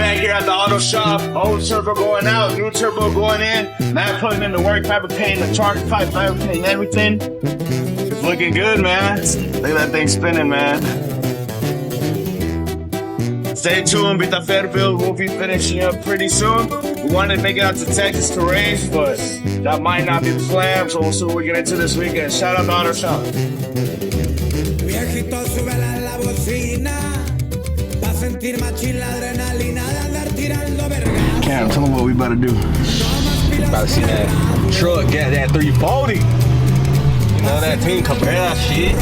back here at the auto shop. Old turbo going out, new turbo going in. Matt putting in the work, fabricating the charge pipe, fabricating everything. It's looking good, man. Look at that thing spinning, man. Stay tuned, Vita Fairfield will be finishing up pretty soon. We wanted to make it out to Texas to race, but that might not be the plan, so we'll see what we get into this weekend. Shout out to Auto Shop. Viejito, súbela la bocina, pa' sentir machín la adrenalina de andar tirando vergas. Cam, tell them what we about to do. About to see that truck get that 340. You know that team Cabrera shit.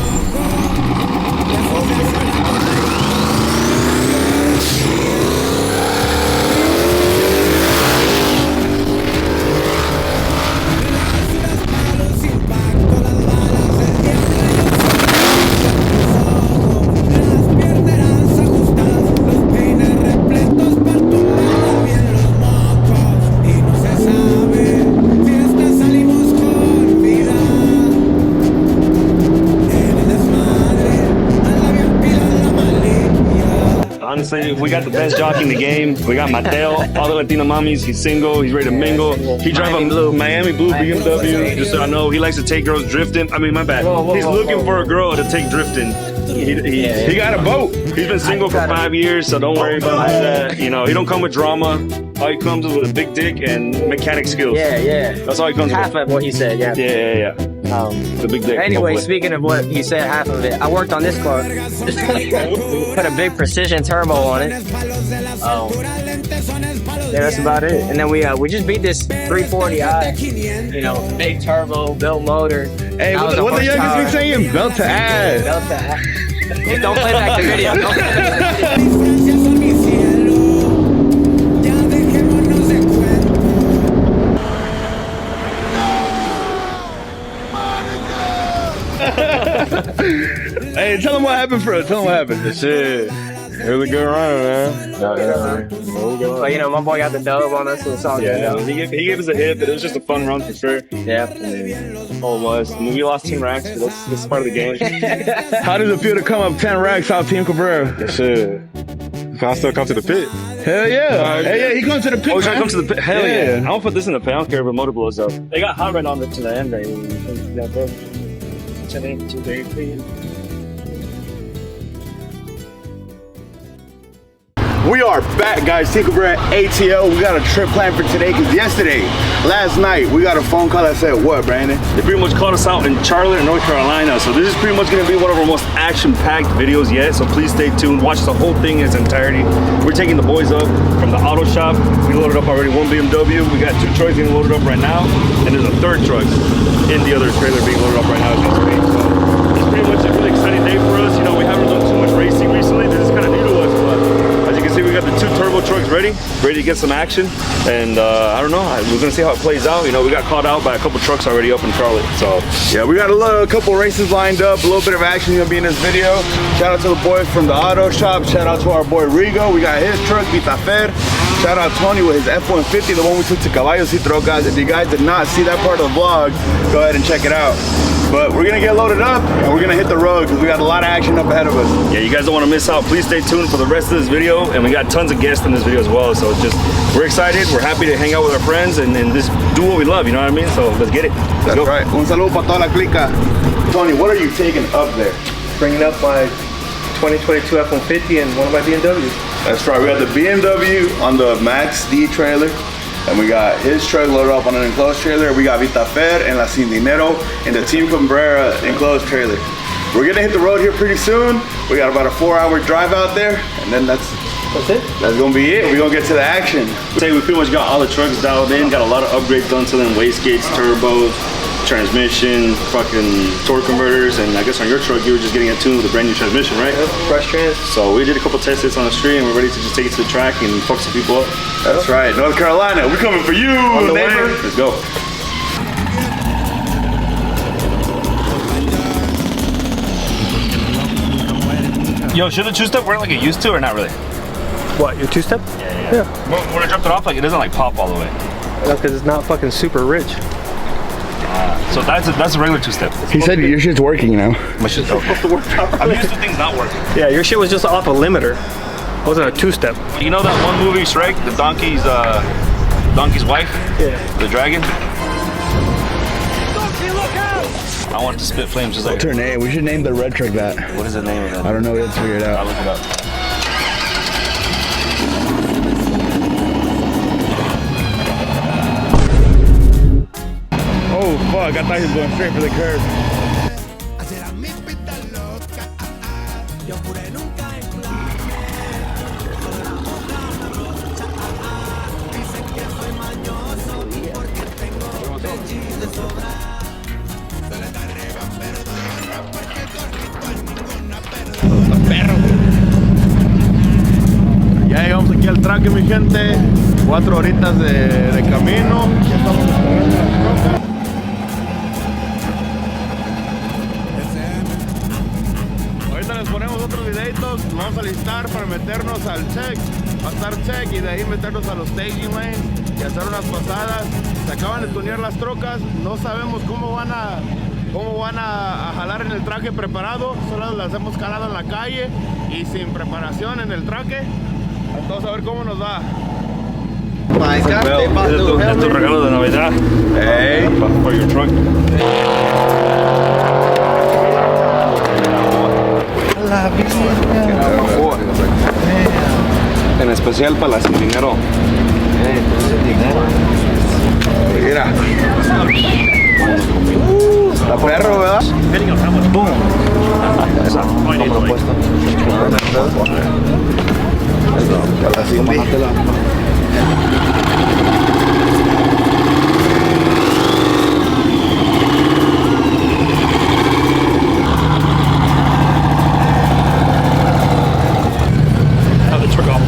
Honestly, we got the best jockey in the game. We got Mateo, all the Latino mommies. He's single. He's ready to mingle. He drives a Miami Blue BMW. Just so I know, he likes to take girls drifting. I mean, my bad. He's looking for a girl to take drifting. He got a boat. He's been single for 5 years, so don't worry about that. You know, he don't come with drama. All he comes with a big dick and mechanic skills. Yeah. That's all he comes Half with. of what he said, yeah. Yeah. The big dick. Anyway, speaking of what he said, half of it, I worked on this car. Put a big precision turbo on it. Yeah, that's about it. And then we just beat this 340i, you know, big turbo, built motor. Hey, what the youngest be saying? Belt to ass. Belt to ass. Hey, don't play back the video. Don't play back the video. Hey, tell him what happened for us. Tell him what happened. Shit. It was a good run, man. But you know, my boy got the dub on us, so it's all good. Yeah, he gave us a hit, but it was just a fun run for sure. Yeah. All it was. I mean, we lost 10 racks, but that's part of the game. How does it feel to come up 10 racks off Team Cabrera? Shit. Can I still come to the pit? Hell yeah. Hey, yeah, he comes to the pit. Oh, trying to come to the pit? Hell Yeah. yeah. I don't put this in the pit. I don't care if a motor blows up. They got hot right on to the end there. We are back, guys. Team Cabrera ATL. We got a trip planned for today because last night, we got a phone call that said, what, Brandon? They pretty much called us out in Charlotte, North Carolina. So this is pretty much going to be one of our most action-packed videos yet. So please stay tuned. Watch the whole thing in its entirety. We're taking the boys up from the auto shop. We loaded up already one BMW. We got 2 trucks being loaded up right now. And there's a 3rd truck in the other trailer being loaded up right now as we speak. So it's pretty much a really exciting day for us. You know, we haven't done too much racing recently. This is kind of new to us, but as you can see, we got the 2 turbo trucks ready to get some action. And I don't know, we're gonna see how it plays out. You know, we got caught out by a couple trucks already up in Charlotte. So yeah, we got a couple races lined up, a little bit of action gonna be in this video. Shout out to the boys from the auto shop. Shout out to our boy Rigo. We got his truck, Vitafer. Shout out Tony with his F-150, the one we took to Caballos y Trocas. If you guys did not see that part of the vlog, go ahead and check it out. But we're gonna get loaded up and we're gonna hit the road because we got a lot of action up ahead of us. yeah, you guys don't want to miss out. Please stay tuned for the rest of this video. And we got tons of guests in this video as well. So it's just, we're excited. We're happy to hang out with our friends and just do what we love, you know what I mean? So let's get it. Let's That's go. right. Un saludo para toda la clica. Tony, what are you taking up there? Bringing up my 2022 F-150 and one of my BMWs. That's right, we got the BMW on the Max D trailer, and we got his truck loaded up on an enclosed trailer. We got Vitafer and La Sin Dinero in the Team Cabrera enclosed trailer. We're gonna hit the road here pretty soon. We got about a 4-hour drive out there, and then that's it. That's gonna be it. We're gonna get to the action. Say we pretty much got all the trucks dialed in, got a lot of upgrades done to them, wastegates, turbos, transmission, fucking torque converters, and I guess on your truck you were just getting it tuned with a brand new transmission, right? Yep, fresh trans. So we did a couple test hits on the street and we're ready to just take it to the track and fuck some people up. That's right, North Carolina, we're coming for you, neighbor. Let's go. Yo, should the two-step work like it used to or not really? What, your two-step? Yeah. When I dropped it off, like it doesn't like pop all the way. That's because it's not fucking super rich. So that's a regular two-step. He said your shit's working now. My shit's supposed to work properly. I'm used to things not working. Yeah, your shit was just off a limiter. Was it a two-step? You know that one movie, Shrek, the donkey's wife? Yeah. The dragon? I want to spit flames just like What's her name? We should name the red truck that. What is the name of that? I don't know. We have to figure it I'll out. look it up. Oh fuck! I thought he was going straight for the curve. Ya llegamos aquí al traque, mi gente. 4 horitas de camino. Ya estamos esperando la troca. Ahorita les ponemos otros videitos. Nos vamos a listar para meternos al check. Pasar check y de ahí meternos a los staging lanes y hacer unas pasadas. Se acaban de tunear las trocas. No sabemos cómo van a jalar en el traje preparado. Solo las hemos calado en la calle y sin preparación en el traje. Entonces a ver cómo nos va. Es tu regalo de Navidad. Hey. For your truck. En especial para la sin dinero. Mira. La perro, ¿verdad? Boom. Esa. No hay ni puesto. La Cindy. Have the truck off.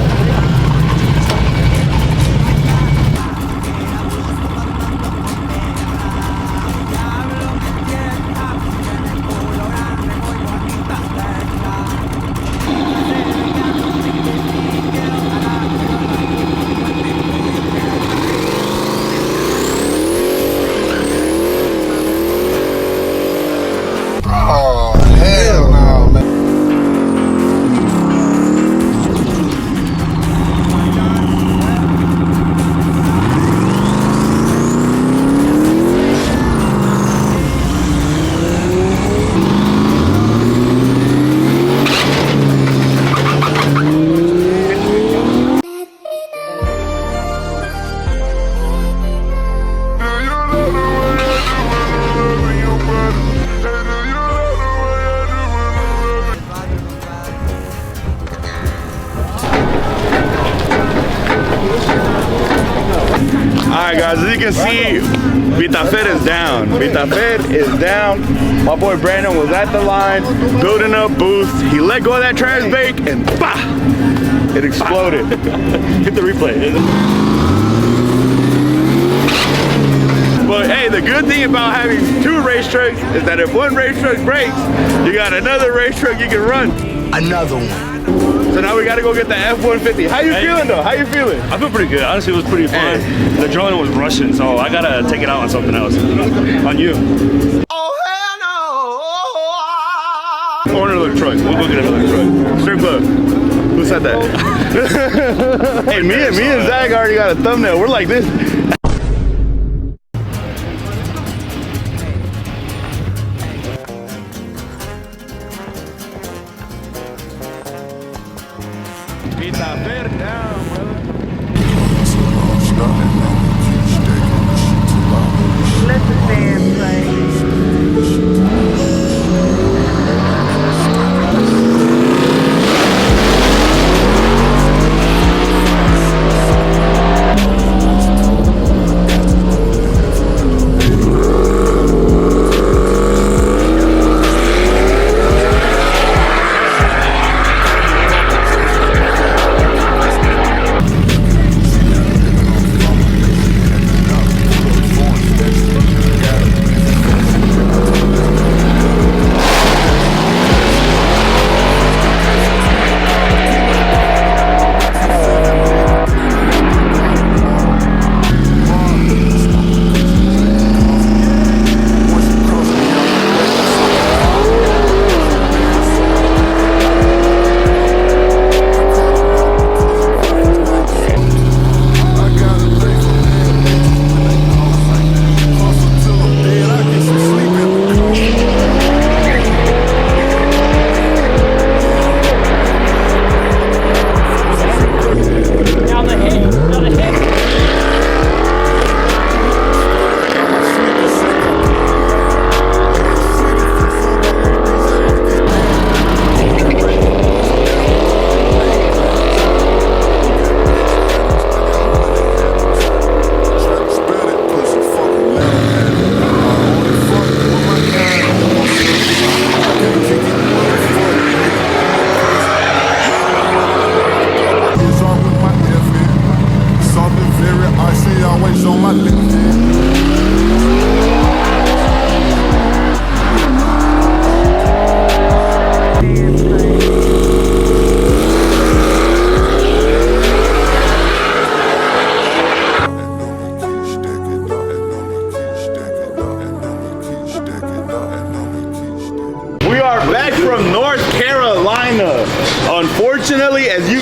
Alright guys, as you can see, Vitafer is down. Vitafer is down. My boy Brandon was at the line, building up boost. He let go of that trash bake and bah! It exploded. Hit the replay. But hey, the good thing about having 2 race trucks is that if one race truck breaks, you got another race truck you can run. Another one. So now we gotta go get the F-150. How you feeling though? How you feeling? I feel pretty good. Honestly, it was pretty fun. The drone was rushing, so I gotta take it out on something else. On you. Oh hell no! Or another truck. We'll go get another truck. Strip club. Who said that? Hey, me and Zach already got a thumbnail. We're like this. Vitafer down, brother. Let the band play.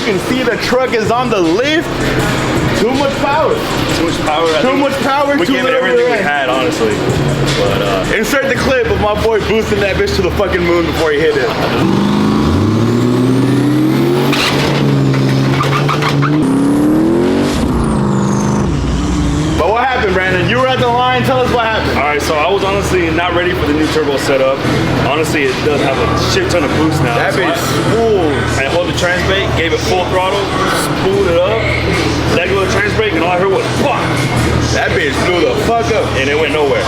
can see the truck is on the lift. Too much power. Too much power. Too much power. We too gave it little everything we rest. had, honestly. But Insert the clip of my boy boosting that bitch to the fucking moon before he hit it. But what happened, Brandon? You were at the line. Tell us what happened. all right, so I was honestly not ready for the new turbo setup. Honestly, it does have a shit ton of boost now. That So bitch I smooth. hold the trans brake, gave it full throttle, spooled it up, let go of the trans brake, and all I heard was fuck. That bitch blew the fuck up. And it went nowhere.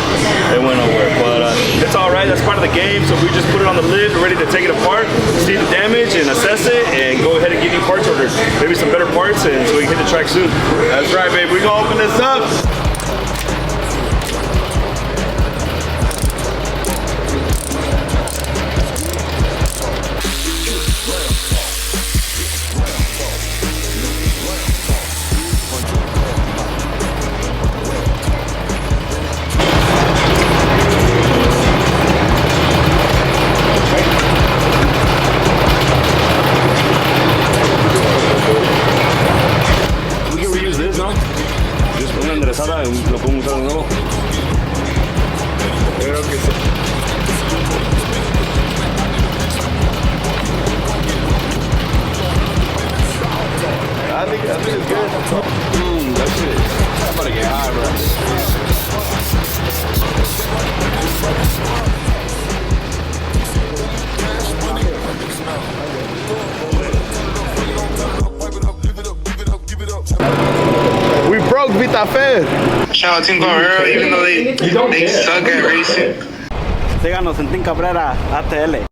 It went nowhere. But it's all right. That's part of the game. So we just put it on the lid. We're ready to take it apart, see the damage, and assess it, and go ahead and get new parts ordered. Maybe some better parts, and so we can hit the track soon. That's right, baby. We gonna open this up. We can reuse this, ¿no? Just una enderezada y lo podemos usar de nuevo. Creo que sí. I think it's good. That shit. I'm about to get high, bro. We broke Vitafer. Shout out Team Guerrero, even though they suck at racing. Síganos en Team Cabrera ATL.